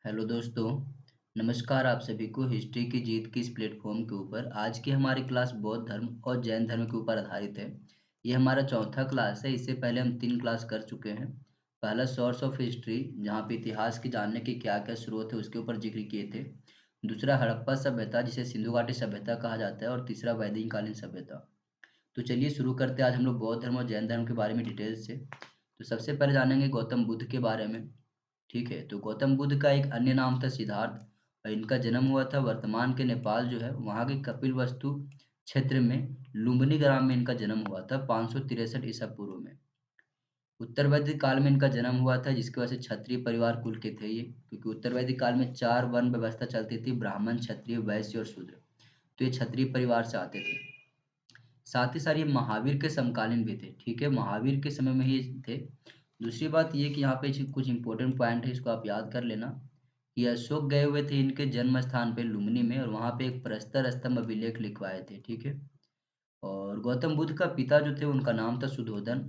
Hello दोस्तों, नमस्कार आप सभी को हिस्ट्री की जीत की इस प्लेटफॉर्म के ऊपर। आज की हमारी क्लास बौद्ध धर्म और जैन धर्म के ऊपर आधारित है। ये हमारा चौथा क्लास है। इससे पहले हम 3 क्लास कर चुके हैं। पहला सोर्स ऑफ हिस्ट्री, जहाँ पे इतिहास की जानने की क्या-क्या स्रोत है उसके ऊपर जिक्र किए थे। दूसरा हड़प्पा सभ्यता, जिसे सिंधु घाटी सभ्यता कहा जाता है, और तीसरा वैदिक कालीन सभ्यता। तो चलिए शुरू करते हैं आज हम लोग बौद्ध धर्म और जैन धर्म के बारे में डिटेल से। तो सबसे पहले जानेंगे गौतम बुद्ध के बारे में। ठीक है, तो गौतम बुद्ध का एक अन्य नाम था सिद्धार्थ, और इनका जन्म हुआ था वर्तमान के नेपाल जो है वहाँ के कपिलवस्तु क्षेत्र में लुम्बिनी ग्राम में इनका जन्म हुआ था 563 ईसा पूर्व में। उत्तर वैदिक काल में इनका जन्म हुआ था, जिसकी वजह से क्षत्रिय परिवार कुल के थे ये, क्योंकि उत्तर वैदिक काल में 4 वर्ण व्यवस्था चलती थी: ब्राह्मण, क्षत्रिय, वैश्य और शूद्र। तो ये क्षत्रिय परिवार से आते थे। साथ ही साथ ये महावीर के समकालीन भी थे। ठीक है, महावीर के समय में ही थे। दूसरी बात ये कि यहाँ पे कुछ इंपॉर्टेंट पॉइंट है, इसको आप याद कर लेना। कि अशोक गए हुए थे इनके जन्म स्थान पे लुम्बिनी में, और वहाँ पे एक प्रस्तर स्तंभ अभिलेख लिखवाए थे। ठीक है, और गौतम बुद्ध का पिता जो थे उनका नाम था सुधोधन।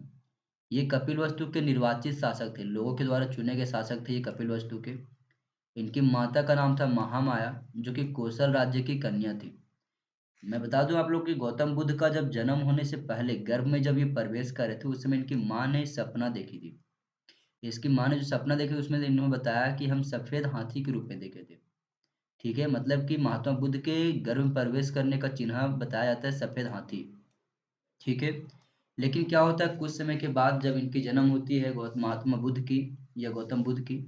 ये कपिलवस्तु के निर्वाचित शासक थे, लोगों के द्वारा चुने गए शासक थे ये कपिलवस्तु के। इनकी माता का नाम था महामाया, जो कि कौशल राज्य की कन्या थी। मैं बता दूं आप लोग कि गौतम बुद्ध का जब जन्म होने से पहले गर्भ में जब ये प्रवेश कर रहे थे, उस समय इनकी माँ ने सपना देखी थी। इसकी माँ ने जो सपना देखी उसमें इन्होंने बताया कि हम सफेद हाथी के रूप में देखे थे। ठीक है, मतलब कि महात्मा बुद्ध के गर्भ में प्रवेश करने का चिन्ह बताया जाता है सफेद हाथी। ठीक है, लेकिन क्या होता है कुछ समय के बाद जब इनकी जन्म होती है महात्मा बुद्ध की या गौतम बुद्ध की,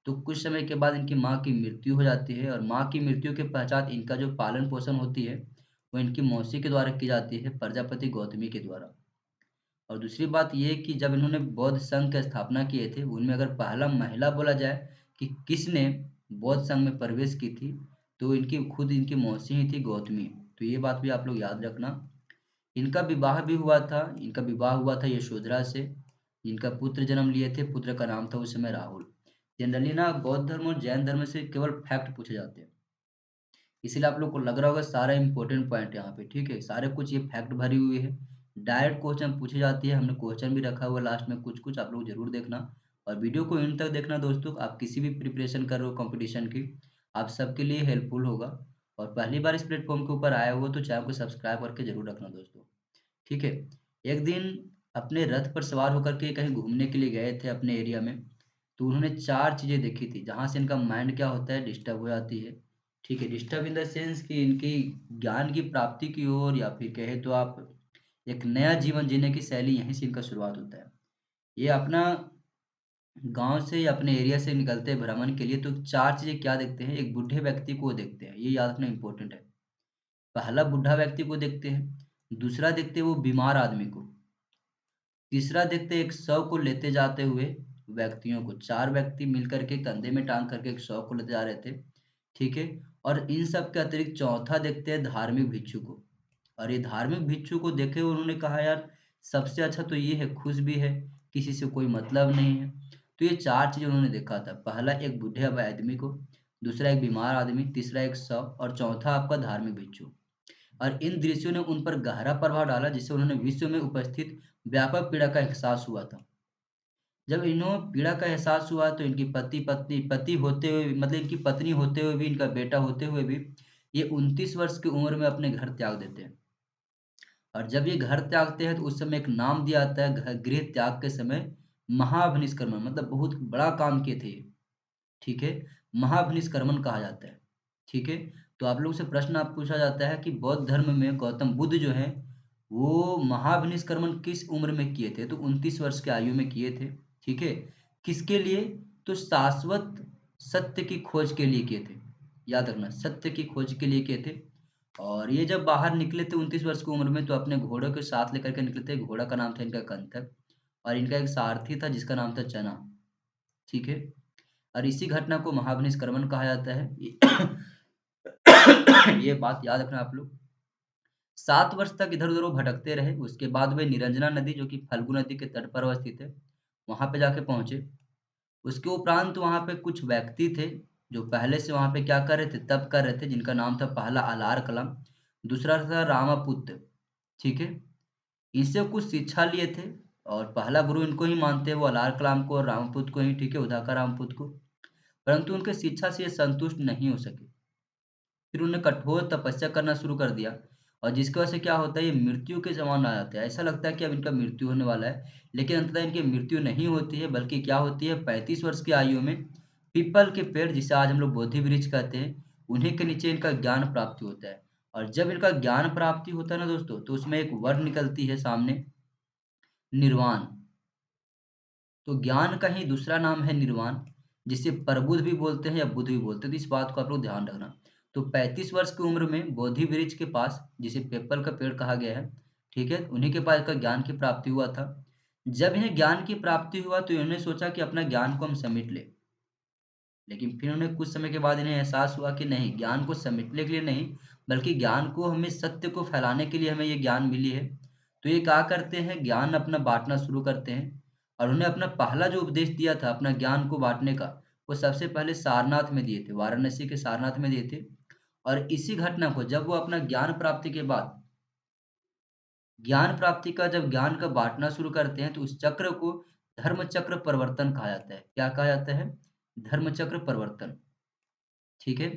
तो कुछ समय के बाद इनकी माँ की मृत्यु हो जाती है, और माँ की मृत्यु के पश्चात इनका जो पालन पोषण होती है वो इनकी मौसी के द्वारा की जाती है, प्रजापति गौतमी के द्वारा। और दूसरी बात ये कि जब इन्होंने बौद्ध संघ की स्थापना किए थे, उनमें अगर पहला महिला बोला जाए कि किसने बौद्ध संघ में प्रवेश की थी, तो इनकी खुद इनकी मौसी ही थी गौतमी। तो ये बात भी आप लोग याद रखना। इनका विवाह भी हुआ था। इनका विवाह हुआ था यशोधरा से, जिनका पुत्र जन्म लिए थे। पुत्र का नाम था उस समय राहुल। जनरली ना बौद्ध धर्म और जैन धर्म से केवल फैक्ट पूछे जाते हैं, इसीलिए आप लोग को लग रहा होगा सारा इंपॉर्टेंट पॉइंट यहाँ पे। ठीक है, सारे कुछ ये फैक्ट भरी हुई है। डायरेक्ट क्वेश्चन पूछी जाती है, हमने क्वेश्चन भी रखा हुआ लास्ट में कुछ कुछ, आप लोग जरूर देखना। और वीडियो को एंड तक देखना दोस्तों। आप किसी भी प्रिपरेशन कर रहे हो कंपटीशन की, आप सबके लिए हेल्पफुल होगा। और पहली बार इस प्लेटफॉर्म के ऊपर आया हो तो चैनल को सब्सक्राइब करके जरूर रखना दोस्तों। ठीक है, एक दिन अपने रथ पर सवार होकर के कहीं घूमने के लिए गए थे अपने एरिया में। तो उन्होंने 4 चीज़ें देखी थी, जहाँ से इनका माइंड क्या होता है, डिस्टर्ब हो जाती है। ठीक है, डिस्टर्ब इन द सेंस कि इनकी ज्ञान की प्राप्ति की ओर, या फिर कहे तो आप एक नया जीवन जीने की शैली, यहीं से इनका शुरुआत होता है। ये अपना गाँव से या अपने एरिया से निकलते हैं भ्रमण के लिए, तो 4 चीज़ें क्या देखते हैं, एक बूढ़े व्यक्ति को देखते हैं, ये याद रखना इम्पोर्टेंट है। पहला बूढ़ा व्यक्ति को देखते हैं, दूसरा देखते हैं वो बीमार आदमी को, तीसरा देखते एक शव को लेते जाते हुए व्यक्तियों को। 4 व्यक्ति मिलकर के कंधे में टांग करके एक शव को लेते जा रहे थे। ठीक है, और इन सब के अतिरिक्त चौथा देखते हैं धार्मिक भिक्षु को। और ये धार्मिक भिक्षु को देखे उन्होंने कहा यार सबसे अच्छा तो ये है, खुश भी है, किसी से कोई मतलब नहीं है। तो ये 4 चीज़ें उन्होंने देखा था। पहला एक बूढ़े आदमी को, दूसरा एक बीमार आदमी, तीसरा एक शव, और चौथा आपका धार्मिक भिक्षु। और इन दृश्यों ने उन पर गहरा प्रभाव डाला, जिससे उन्होंने विश्व में उपस्थित व्यापक पीड़ा का एहसास हुआ था। जब इन्हों पीड़ा का एहसास हुआ तो इनकी पति होते हुए, मतलब इनकी पत्नी होते हुए भी, इनका बेटा होते हुए भी, ये 29 वर्ष की उम्र में अपने घर त्याग देते हैं। और जब ये घर त्यागते हैं तो उस समय एक नाम दिया जाता है गृह त्याग के समय, महाअभिनिष्क्रमण, मतलब बहुत बड़ा काम किए थे ये। ठीक है, महाअभिनिष्क्रमण कहा जाता है। ठीक है, तो आप लोगों से प्रश्न आप पूछा जाता है कि बौद्ध धर्म में गौतम बुद्ध जो है वो महाअभिनिष्क्रमण किस उम्र में किए थे, तो 29 वर्ष की आयु में किए थे। ठीक है, किसके लिए, तो शाश्वत सत्य की खोज के लिए किए थे। याद रखना, सत्य की खोज के लिए किए थे। और ये जब बाहर निकले थे 29 वर्ष की उम्र में, तो अपने घोड़ों के साथ लेकर के निकले थे। घोड़ा का नाम था इनका कंथक, और इनका एक सारथी था जिसका नाम था चना। ठीक है, और इसी घटना को महाभिनिष्क्रमण कहा जाता है। ये बात याद रखना आप लोग। 7 वर्ष तक इधर-उधर वो भटकते रहे। उसके बाद वे निरंजना नदी, जो कि फल्गु नदी के तट पर अवस्थित है, वहाँ पे जाके पहुँचे। उसके उपरांत वहाँ पे कुछ व्यक्ति थे, जो पहले से वहाँ पे क्या कर रहे थे, तप कर रहे थे, जिनका नाम था पहला अलार कलाम, दूसरा था रामापुत्र। ठीक है, इनसे कुछ शिक्षा लिए थे, और पहला गुरु इनको ही मानते हैं, वो अलार कलाम को और रामपुत्र को ही। ठीक है, उदाका रामपुत्र को। परंतु उनके शिक्षा से ये संतुष्ट नहीं हो सके। फिर उन्होंने कठोर तपस्या करना शुरू कर दिया और जिसकी वजह से क्या होता है, ये मृत्यु के समान आ जाते हैं। ऐसा लगता है कि अब इनका मृत्यु होने वाला है, लेकिन अंततः इनकी मृत्यु नहीं होती है, बल्कि क्या होती है, 35 वर्ष की आयु में पीपल के पेड़, जिसे आज हम लोग बोधि वृक्ष कहते हैं, उन्हीं के नीचे इनका ज्ञान प्राप्ति होता है। और जब इनका ज्ञान प्राप्ति होता है ना दोस्तों, तो उसमें एक वर्ड निकलती है सामने, निर्वाण। तो ज्ञान का ही दूसरा नाम है निर्वाण, जिसे प्रबुद्ध भी बोलते हैं या बुद्ध भी बोलते हैं। तो इस बात को आप लोग ध्यान रखना। तो 35 वर्ष की उम्र में बोधि वृक्ष के पास, जिसे पीपल का पेड़ कहा गया है, ठीक है, उन्हीं के पास का ज्ञान की प्राप्ति हुआ था। जब इन्हें ज्ञान की प्राप्ति हुआ तो इन्होंने सोचा कि अपना ज्ञान को हम समेट ले, लेकिन फिर उन्हें कुछ समय के बाद इन्हें एहसास हुआ कि नहीं, ज्ञान को समेटने के लिए नहीं, बल्कि ज्ञान को, हमें सत्य को फैलाने के लिए हमें ये ज्ञान मिली है। तो ये क्या करते हैं, ज्ञान अपना बांटना शुरू करते हैं। और उन्हें अपना पहला जो उपदेश दिया था अपना ज्ञान को बांटने का, वो सबसे पहले सारनाथ में दिए थे, वाराणसी के सारनाथ में दिए थे। और इसी घटना को जब वो अपना ज्ञान प्राप्ति के बाद, ज्ञान प्राप्ति का जब ज्ञान का बांटना शुरू करते हैं, तो उस चक्र को धर्म चक्र परिवर्तन कहा जाता है। क्या कहा जाता है, धर्म चक्र परिवर्तन। ठीक है।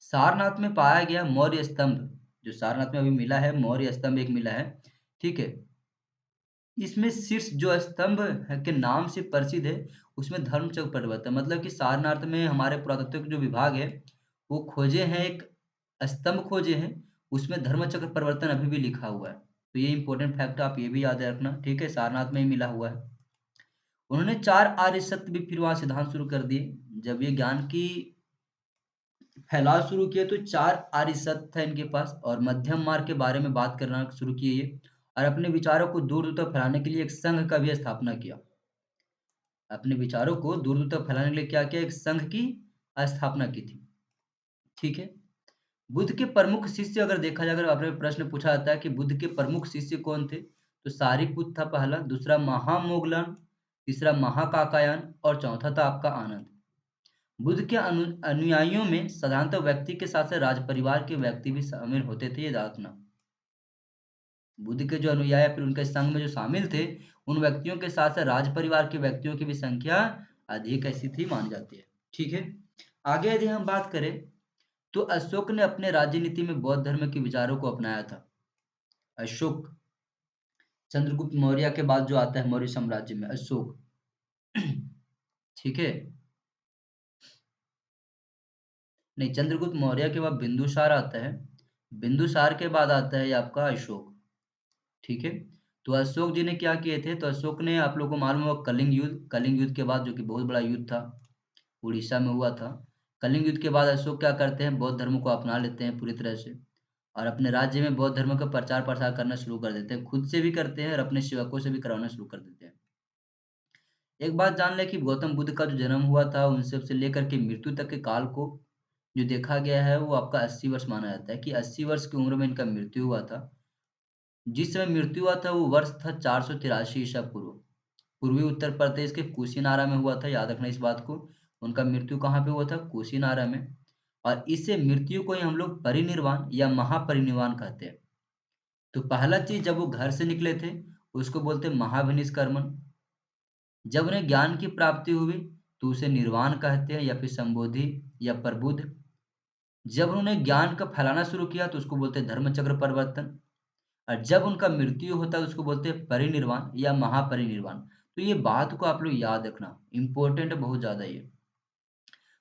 सारनाथ में पाया गया मौर्य स्तंभ, जो सारनाथ में अभी मिला है, मौर्य स्तंभ एक मिला है, ठीक है। इसमें शीर्ष जो स्तंभ के नाम से प्रसिद्ध है, उसमें धर्मचक्र परिवर्तन, मतलब कि सारनाथ में हमारे पुरातत्व जो विभाग है, वो खोजे हैं, एक स्तंभ खोजे हैं, उसमें धर्मचक्र परिवर्तन अभी भी लिखा हुआ है। तो ये इंपॉर्टेंट फैक्ट आप ये भी याद रखना, ठीक है, सारनाथ में ही मिला हुआ है। उन्होंने 4 आर्य सत्य भी फिर वहां सिद्धांत शुरू कर दिए। जब ये ज्ञान की फैलाव शुरू किए तो 4 आर्य सत्य थे इनके पास, और मध्यम मार्ग के बारे में बात करना शुरू किए ये। और अपने विचारों को दूर दूर तक फैलाने के लिए एक संघ का भी स्थापना किया। अपने विचारों को दूर दूर तक फैलाने के लिए क्या किया, एक संघ की स्थापना की थी। ठीक है। बुद्ध के प्रमुख शिष्य अगर देखा जाए, अगर आपने प्रश्न पूछा जाता है कि बुद्ध के प्रमुख शिष्य कौन थे, तो सारिपुत था पहला, दूसरा महामोगलन, तीसरा महाकाकायन, और चौथा था आपका आनंद। बुद्ध के अनुयायियों में साधारणतः व्यक्ति के साथ साथ राज परिवार के व्यक्ति भी शामिल होते थे, ये याद रखना। बुद्ध के जो अनुयायी फिर उनके संघ में जो शामिल थे, उन व्यक्तियों के साथ साथ राज परिवार के व्यक्तियों की भी संख्या अधिक ऐसी थी मानी जाती है। ठीक है। आगे यदि हम बात करें, तो अशोक ने अपने राजनीति में बौद्ध धर्म के विचारों को अपनाया था। अशोक, चंद्रगुप्त मौर्य के बाद जो आता है मौर्य साम्राज्य में अशोक, ठीक है, नहीं, चंद्रगुप्त मौर्य के बाद बिंदुसार आता है, बिंदुसार के बाद आता है ये आपका अशोक। ठीक है। तो अशोक जी ने क्या किए थे, तो अशोक ने, आप लोगों को मालूम होगा, कलिंग युद्ध, कलिंग युद्ध के बाद, जो कि बहुत बड़ा युद्ध था, उड़ीसा में हुआ था। कलिंग युद्ध के बाद अशोक क्या करते हैं, बौद्ध धर्म को अपना लेते हैं पूरी तरह से, और अपने राज्य में बौद्ध धर्म का प्रचार प्रसार करना शुरू कर देते हैं, खुद से भी करते हैं और अपने सेवकों से भी करवाना शुरू कर देते हैं। एक बात जान ले कि गौतम बुद्ध का जो जन्म हुआ था, उनसे से लेकर के मृत्यु तक के काल को जो देखा गया है, वो आपका 80 वर्ष माना जाता है, कि 80 वर्ष की उम्र में इनका मृत्यु हुआ था। जिस समय मृत्यु हुआ था वो वर्ष था 483 ईसा पूर्व, पूर्वी उत्तर प्रदेश के कुशीनारा में हुआ था, याद रखना इस बात को। उनका मृत्यु कहाँ पे हुआ था, कुशीनारा में। और इसे मृत्यु को ही हम लोग परिनिर्वाण या महापरिनिर्वाण कहते हैं। तो पहला चीज, जब वो घर से निकले थे, उसको बोलते हैं महाविनिष्क्रमण। जब उन्हें ज्ञान की प्राप्ति हुई, तो उसे निर्वाण कहते हैं, या फिर संबोधि या प्रबुद्ध। जब उन्होंने ज्ञान का फैलाना शुरू किया, तो उसको बोलते हैं धर्मचक्र परिवर्तन। और जब उनका मृत्यु होता है, उसको बोलते हैं परिनिर्वाण या महापरिनिर्वाण। तो ये बात को आप लोग याद रखना, इंपॉर्टेंट है बहुत ज्यादा ये।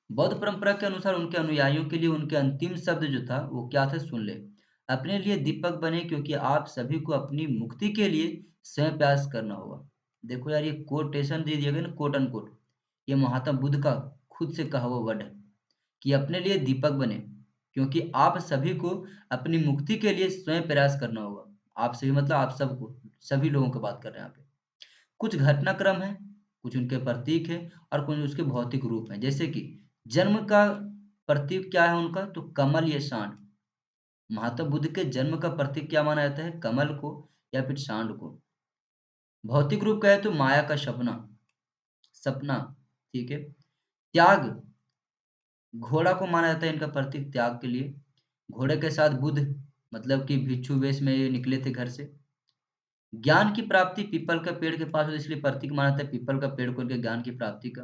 बौद्ध परंपरा के अनुसार उनके अनुयायियों के लिए उनके अंतिम शब्द जो था, वो क्या था, सुन ले, अपने लिए दीपक बने, क्योंकि आप सभी को अपनी मुक्ति के लिए स्वयं प्रयास करना होगा। देखो यार, ये कोटेशन दे दिया गया ना, कोट अनकोट, ये महात्मा बुद्ध का खुद से कहा हुआ वर्ड है, कि अपने लिए दीपक बने, क्योंकि आप सभी को अपनी मुक्ति के लिए स्वयं प्रयास करना होगा। आप सभी मतलब आप सबको, सभी लोगों की बात कर रहे हैं यहाँ पे। कुछ घटनाक्रम है, कुछ उनके प्रतीक है, और कुछ उसके भौतिक रूप है। जैसे कि जन्म का प्रतीक क्या है उनका, तो कमल या सांड। महात्मा बुद्ध के जन्म का प्रतीक क्या माना जाता है, कमल को या फिर सांड को। भौतिक रूप कहे तो माया का सपना, सपना, ठीक है। त्याग, घोड़ा को माना जाता है इनका प्रतीक त्याग के लिए। घोड़े के साथ बुद्ध, मतलब कि भिक्षु वेश में ये निकले थे घर से। ज्ञान की प्राप्ति, पीपल का पेड़ के पास, इसलिए प्रतीक माना जाता है पीपल का पेड़ को इनके ज्ञान की प्राप्ति का।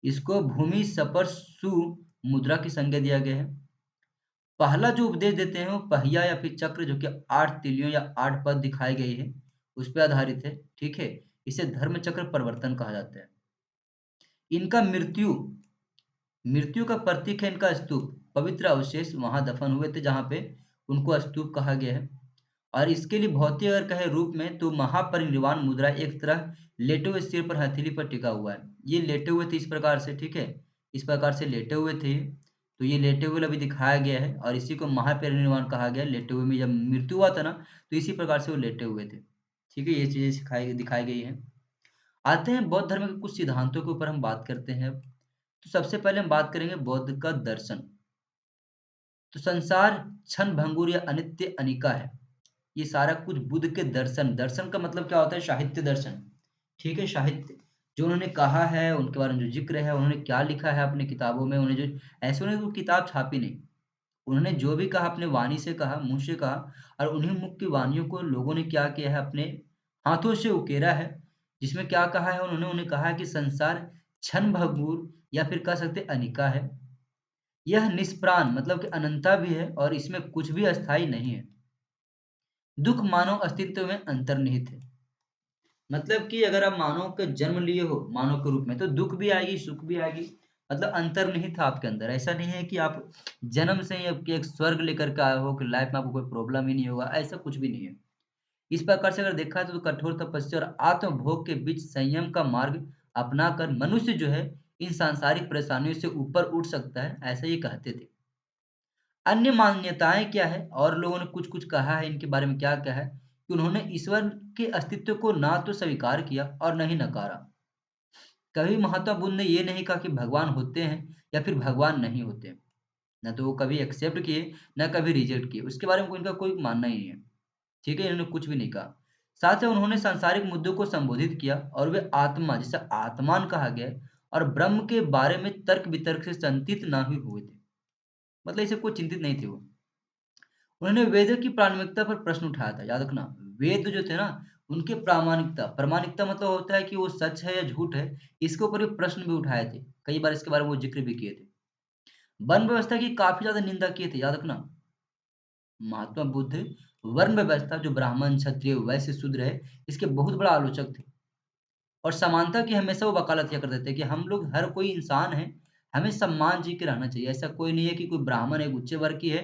इसको भूमि स्पर्शु मुद्रा की संज्ञा दिया गया है। पहला जो उपदेश देते हैं वो पहिया या फिर चक्र, जो कि 8 तीलियों या 8 पद दिखाई गई है, उस पे आधारित है। ठीक है, इसे धर्म चक्र परिवर्तन कहा जाता है। इनका मृत्यु मृत्यु का प्रतीक है इनका स्तूप। पवित्र अवशेष वहां दफन हुए थे जहां पे, उनको स्तूप कहा गया है। और इसके लिए भौतिक अगर कहे रूप में तो महापरिनिर्वाण मुद्रा एक तरह लेटे हुए सिर पर हथेली पर टिका हुआ है। ये लेटे हुए थे इस प्रकार से, ठीक है, इस प्रकार से लेटे हुए थे। तो ये लेटे हुए अभी दिखाया गया है और इसी को महापरिनिर्वाण कहा गया है। लेटे हुए में जब मृत्यु हुआ था ना, तो इसी प्रकार से वो लेटे हुए थे। ठीक है, ये चीजें सिखाई दिखाई गई हैं। आते हैं बौद्ध धर्म के कुछ सिद्धांतों के ऊपर हम बात करते हैं। तो सबसे पहले हम बात करेंगे बौद्ध का दर्शन। तो संसार क्षण भंगुर या अनित्य अनिका है। ये सारा कुछ बुद्ध के दर्शन, दर्शन का मतलब क्या होता है? साहित्य दर्शन। ठीक है, साहित्य जो उन्होंने कहा है, उनके बारे में जो जिक्र है, उन्होंने क्या लिखा है अपनी किताबों में, उन्हें जो ऐसे उन्होंने वो किताब छापी नहीं, उन्होंने जो भी कहा अपने वाणी से कहा, मुंह से कहा। और उन्हीं मुख की वाणियों को लोगों ने क्या किया है, अपने हाथों से उकेरा है। जिसमें क्या कहा है उन्होंने, उन्हें कहा है कि संसार क्षण भंगुर या फिर कह सकते अनिका है। यह निष्प्राण मतलब कि अनंता भी है और इसमें कुछ भी अस्थाई नहीं है। दुख मानव अस्तित्व में अंतर्निहित है। मतलब कि अगर आप मानव का जन्म लिए हो मानव के रूप में, तो दुख भी आएगी, सुख भी आएगी। मतलब अंतर्निहित है आपके अंदर। ऐसा नहीं है कि आप जन्म से ही आपके एक स्वर्ग लेकर के आए हो कि लाइफ में आपको कोई प्रॉब्लम ही नहीं होगा, ऐसा कुछ भी नहीं है। इस प्रकार से अगर देखा जाए तो कठोर तपस्या और आत्मभोग के बीच संयम का मार्ग अपनाकर मनुष्य जो है इन सांसारिक परेशानियों से ऊपर उठ सकता है, ऐसा ये कहते थे। अन्य मान्यताएं क्या है, और लोगों ने कुछ कुछ कहा है इनके बारे में। क्या क्या है कि उन्होंने ईश्वर के अस्तित्व को ना तो स्वीकार किया और न ही नकारा। कभी महात्मा बुद्ध ने ये नहीं कहा कि भगवान होते हैं या फिर भगवान नहीं होते। न तो वो कभी एक्सेप्ट किए, न कभी रिजेक्ट किए, उसके बारे में इनका कोई मानना ही नहीं है। ठीक है, इन्होंने कुछ भी नहीं कहा। साथ ही उन्होंने सांसारिक मुद्दों को संबोधित किया और वे आत्मा, जिसे आत्मान कहा गया है, और ब्रह्म के बारे में तर्क वितर्क से चिंतित ना ही हुए थे। मतलब इसे कोई चिंतित नहीं थे वो। उन्होंने वेद की प्रामाणिकता पर प्रश्न उठाया था। याद रखना, वेद जो थे ना, उनके प्रामाणिकता, प्रामाणिकता मतलब होता है कि वो सच है या झूठ है, इसके ऊपर ये प्रश्न भी उठाए थे। कई बार इसके बारे में वो जिक्र भी किए थे। वर्ण व्यवस्था की काफी ज्यादा निंदा किए थे। याद रखना, महात्मा बुद्ध वर्ण व्यवस्था जो ब्राह्मण क्षत्रिय वैश्य शूद्र है, इसके बहुत बड़ा आलोचक थे। और समानता की हमेशा वो वकालत किया करते थे कि हम लोग, हर कोई इंसान है, हमें सम्मान जी के रहना चाहिए। ऐसा कोई नहीं है कि कोई ब्राह्मण एक उच्च वर्ग की है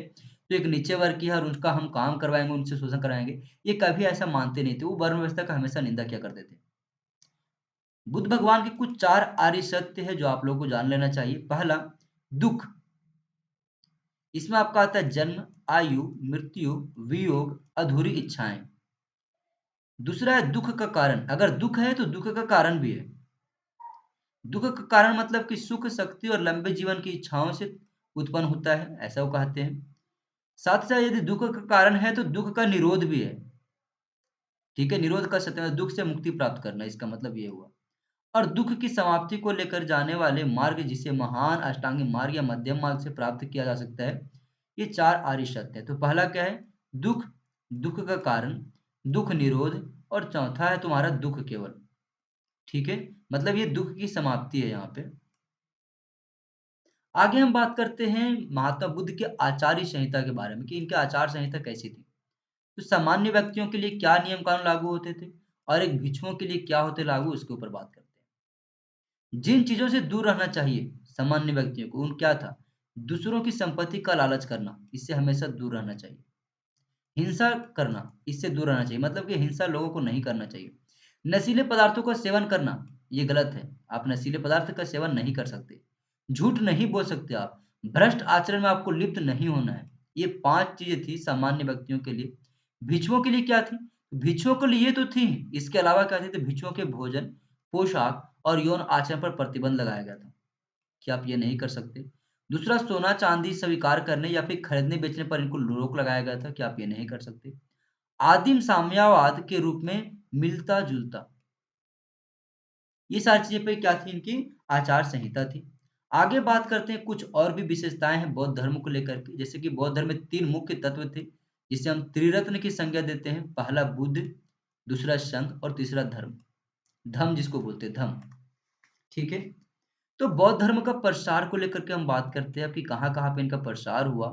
तो एक नीचे वर्ग की है और उसका हम काम करवाएंगे, उनसे शोषण कराएंगे। ये कभी ऐसा मानते नहीं थे। वो वर्ण व्यवस्था का हमेशा निंदा किया करते थे। बुद्ध भगवान के कुछ 4 आर्य सत्य है जो आप लोगों को जान लेना चाहिए। पहला, दुख। इसमें आपका आता है जन्म, आयु, मृत्यु, वियोग, अधूरी इच्छाएं। दूसरा है दुख का कारण। अगर दुख है तो दुख का कारण भी है। दुख का कारण मतलब कि सुख, शक्ति और लंबे जीवन की इच्छाओं से उत्पन्न होता है, ऐसा वो कहते हैं। साथ ही साथ यदि दुख का कारण है तो दुख का निरोध भी है। ठीक है, निरोध कर सकते हैं, दुख से मुक्ति प्राप्त करना, इसका मतलब ये हुआ। और दुख की समाप्ति को लेकर जाने वाले मार्ग, जिसे महान अष्टांगिक मार्ग या मध्यम मार्ग से प्राप्त किया जा सकता है। ये 4 आर्य सत्य है। तो पहला क्या है? दुख, दुख का कारण, दुख निरोध, और चौथा है तुम्हारा दुख केवल। ठीक है, मतलब ये दुख की समाप्ति है यहाँ पे। आगे हम बात करते हैं महात्मा बुद्ध के आचार्य संहिता के बारे में कि इनके आचार संहिता कैसी थी। तो सामान्य व्यक्तियों के लिए क्या नियम कानून लागू होते थे और एक भिक्षुओं के लिए क्या होते लागू, उसके ऊपर बात करते हैं। जिन चीजों से दूर रहना चाहिए सामान्य व्यक्तियों को, उन क्या था? दूसरों की संपत्ति का लालच करना, इससे हमेशा दूर रहना चाहिए। हिंसा करना, इससे दूर रहना चाहिए, मतलब कि हिंसा लोगों को नहीं करना चाहिए। नशीले पदार्थों का सेवन करना, ये गलत है। आप नशीले पदार्थ का सेवन नहीं कर सकते। झूठ नहीं बोल सकते आप। भ्रष्ट आचरण में आपको लिप्त नहीं होना है। ये 5 चीजें थी सामान्य व्यक्तियों के लिए। भिक्षुओं के लिए क्या थी? भिक्षुओं के लिए ये तो थी। इसके अलावा क्या थी? तो भिक्षुओं के भोजन, पोशाक और यौन आचरण पर प्रतिबंध लगाया गया था कि आप ये नहीं कर सकते। दूसरा, सोना चांदी स्वीकार करने या फिर खरीदने बेचने पर इनको रोक लगाया गया था कि आप ये नहीं कर सकते। आदिम साम्यवाद के रूप में मिलता जुलता, ये सारी चीजें पे क्या थी? इनकी आचार संहिता थी। आगे बात करते हैं, कुछ और भी विशेषताएं हैं बौद्ध धर्म को लेकर के। जैसे कि बौद्ध धर्म में 3 मुख्य तत्व थे जिसे हम त्रिरत्न की संज्ञा देते हैं। पहला बुद्ध, दूसरा संघ और तीसरा धर्म, धम्म जिसको बोलते हैं, धम्म। ठीक है, तो बौद्ध धर्म का प्रसार को लेकर के हम बात करते हैं, अब कि कहाँ-कहाँ पे इनका प्रसार हुआ।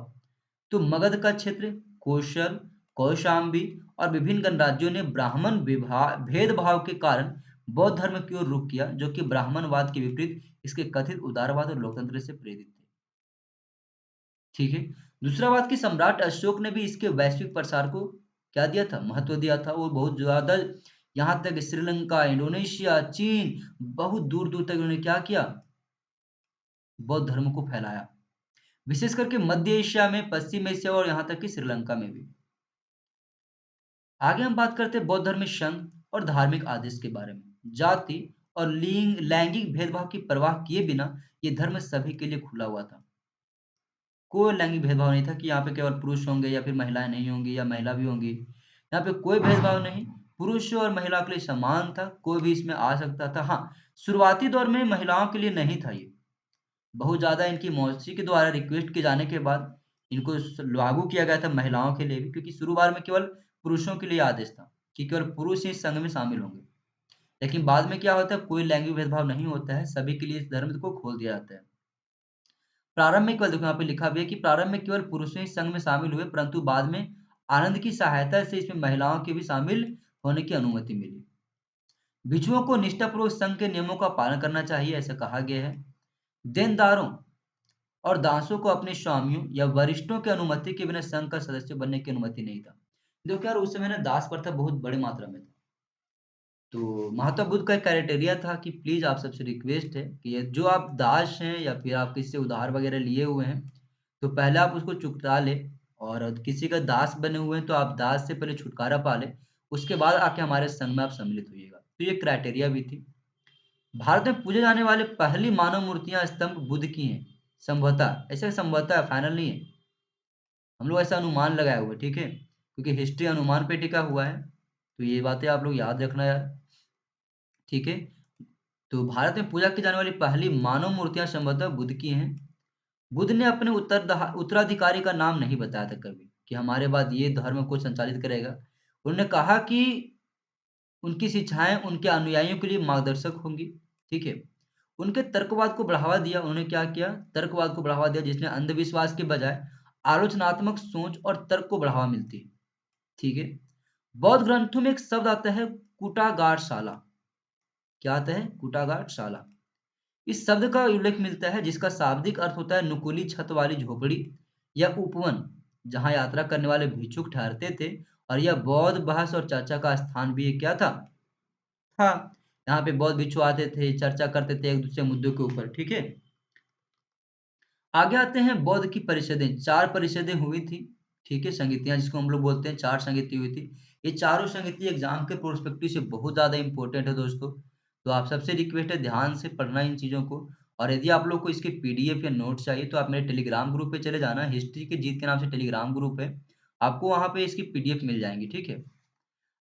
तो मगध का क्षेत्र, कोशल, कौशाम्बी और विभिन्न गणराज्यों ने ब्राह्मण भेदभाव के कारण बौद्ध धर्म की ओर रुख किया, जो कि ब्राह्मणवाद के विपरीत इसके कथित उदारवाद और लोकतंत्र से प्रेरित थे। ठीक है। दूसरा बात कि सम्राट अशोक ने भी इसके वैश्विक प्रसार को क्या दिया था? महत्व दिया था। वो बहुत ज़्यादा यहाँ तक श्रीलंका, इंडोनेशिया, चीन बहुत दूर-दूर तक उन्होंने क्या किया? बौद्ध धर्म को फैलाया। विशेष करके मध्य एशिया में, पश्चिम एशिया और यहाँ तक कि श्रीलंका में भी। आगे हम बात करते हैं बौद्ध धर्म में संघ और धार्मिक आदेश के बारे में। जाति और लैंगिक भेदभाव की परवाह किए बिना ये धर्म सभी के लिए खुला हुआ था। कोई लैंगिक भेदभाव नहीं था कि यहाँ पे केवल पुरुष होंगे या फिर महिलाएँ नहीं होंगी या महिला भी होंगी। यहाँ पे कोई भेदभाव नहीं, पुरुष और महिला के लिए समान था, कोई भी इसमें आ सकता था। हाँ, शुरुआती दौर में महिलाओं के लिए नहीं था ये। बहुत ज़्यादा इनकी मौसी के द्वारा रिक्वेस्ट किए जाने के बाद इनको लागू किया गया था महिलाओं के लिए भी, क्योंकि शुरुआत में केवल पुरुषों के लिए आदेश था कि केवल पुरुष ही इस संघ में शामिल होंगे। लेकिन बाद में क्या होता है, कोई लैंगिक भेदभाव नहीं होता है, सभी के लिए इस धर्म को खोल दिया जाता है। प्रारंभ में केवल देखो यहाँ पे लिखा भी है कि प्रारंभ में केवल पुरुष ही संघ में शामिल हुए, परंतु बाद में आनंद की सहायता से इसमें महिलाओं के भी शामिल होने की अनुमति मिली। भिक्षुओं को निष्ठापूर्वक संघ के नियमों का पालन करना चाहिए, ऐसा कहा गया है। देनदारों और दासों को अपने स्वामियों या वरिष्ठों की अनुमति के बिना संघ का सदस्य बनने की अनुमति नहीं था। देखो यार, उस समय ना दास प्रथा बहुत बड़ी मात्रा में था। तो महात्मा बुद्ध का एक क्राइटेरिया था कि प्लीज आप सबसे रिक्वेस्ट है कि ये जो आप दास हैं या फिर आप किसी से उधार वगैरह लिए हुए हैं, तो पहले आप उसको चुकता ले, और किसी का दास बने हुए हैं तो आप दास से पहले छुटकारा पा ले, उसके बाद आके हमारे संघ में आप सम्मिलित होइएगा। तो ये क्राइटेरिया भी थी। भारत में पूजे जाने वाले पहली मानव मूर्तियां स्तंभ बुद्ध की हैं, संभवतः, ऐसे संभवतः फाइनल नहीं है, हम लोग ऐसा अनुमान लगाए हुए, ठीक है, क्योंकि हिस्ट्री अनुमान पे टिका हुआ है। तो ये बातें आप लोग याद रखना यार, ठीक है। तो भारत में पूजा की जाने वाली पहली मानव मूर्तियां संभवतः बुद्ध की हैं। बुद्ध ने अपने उत्तराधिकारी का नाम नहीं बताया था कभी कि हमारे बाद ये धर्म को संचालित करेगा। उन्होंने कहा कि उनकी शिक्षाएं उनके अनुयायियों के लिए मार्गदर्शक होंगी, ठीक है। उनके तर्कवाद को बढ़ावा दिया, उन्होंने क्या किया? तर्कवाद को बढ़ावा दिया, जिसने अंधविश्वास के बजाय आलोचनात्मक सोच और तर्क को बढ़ावा मिलती है, ठीक है। बौद्ध ग्रंथों में एक शब्द आता है कुटागारशाला। क्या आता है? कुटागारशाला। इस शब्द का उल्लेख मिलता है जिसका शाब्दिक अर्थ होता है नुकीली छत वाली झोपड़ी या उपवन, जहां यात्रा करने वाले भिक्षुक ठहरते थे। और यह बौद्ध बहस और चर्चा का स्थान भी क्या था? हाँ, यहाँ पे बौद्ध भिक्षु आते थे, चर्चा करते थे एक दूसरे मुद्दों के ऊपर, ठीक है। आगे आते हैं बौद्ध की परिषदें। 4 परिषदें हुई थी, ठीक है, संगीतियाँ जिसको हम लोग बोलते हैं, 4 संगीति हुई थी। ये चारों संगीति एग्ज़ाम के प्रोस्पेक्टिव से बहुत ज़्यादा इम्पोर्टेंट है दोस्तों। तो आप सबसे रिक्वेस्ट है ध्यान से पढ़ना इन चीज़ों को। और यदि आप लोग को इसके पीडीएफ या नोट्स चाहिए तो आप मेरे टेलीग्राम ग्रुप पे चले जाना, हिस्ट्री की जीत के नाम से टेलीग्राम ग्रुप है। आपको वहाँ पे इसकी पीडीएफ मिल जाएँगी, ठीक है।